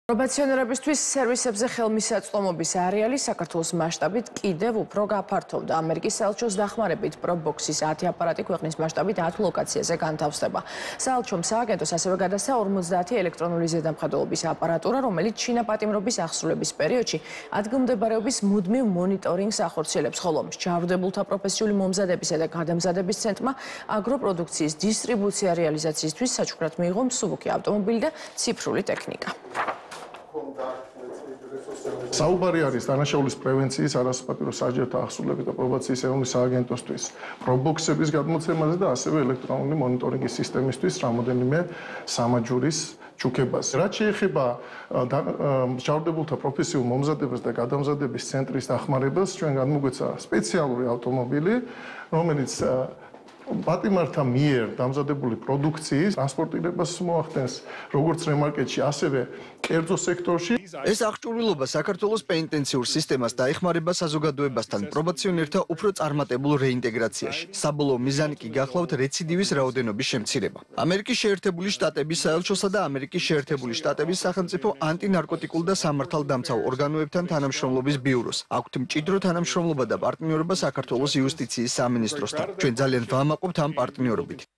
პრობაციონერებისთვის სერვისებზე ხელმისაწვდომობის არეალი საქართველოს მასშტაბით კიდევ უფრო გაფართოვდა. ამერიკის საელჩოს დახმარებით პრობოქსის 10 აპარატი ქვეყნის მასშტაბით 10 ლოკაციაზე განთავსდება. საელჩომ სააგენტოს ასევე გადასცა 50 ელექტრონული ზედამხედველობის აპარატურა, რომელიც შინაპატიმრობის აღსრულების პერიოდში ადგილმდებარეობის მუდმივ მონიტორინგს ახორციელებს, ხოლო მსჯავრდებულთა პროფესიული მომზადებისა და გადამზადების ცენტრმა აგროპროდუქციის დისტრიბუცია რეალიზაციისთვის საჩუქრად მიიღო მსუბუქი ავტომობილი და ციფრული ტექნიკა. საუბარი არის დანაშაულის პრევენციის, არასაპატიო საჯართა აღსრულების და პრობაციის ეროვნული სააგენტოსთვის, პრობოქსების გადმოცემაზე და ასევე ელექტრონული მონიტორინგის სისტემისთვის რამოდენიმე სამაჯურის ჩუქებას. რაც შეეხება მსჯავრდებულთა პროფესიულ მომზადებას და გადამზადების ცენტრის დახმარებას, ჩვენ განმოგვეცა სპეციალური ავტომობილი, რომელიც პატიმართა მიერ დამზადებული პროდუქციის ტრანსპორტირებას მოახდენს როგორც რემარკეტში, ასევე კერძო სექტორში. ეს აღჭურვილობა საქართველოს პენიტენციურ სისტემას დაეხმარება საზოგადოებასთან პრობაციონერთა უფრო წარმატებულ რეინტეგრაციაში. საბოლოო მიზანი კი გახლავთ რეციდივის რაოდენობის შემცირება. ამერიკის შეერთებული შტატების საელჩოსა და ამერიკის შეერთებული შტატების სახელმწიფო ანტინარკოტიკულ და სამართალდამცავ ორგანოებთან თანამშრომლობის ბიუროს აქვთ მჭიდრო თანამშრომლობა და პარტნიორობა საქართველოს იუსტიციის სამინისტროსთან. ჩვენ ძალიან ვამაყობთ ამ პარტნიორობით.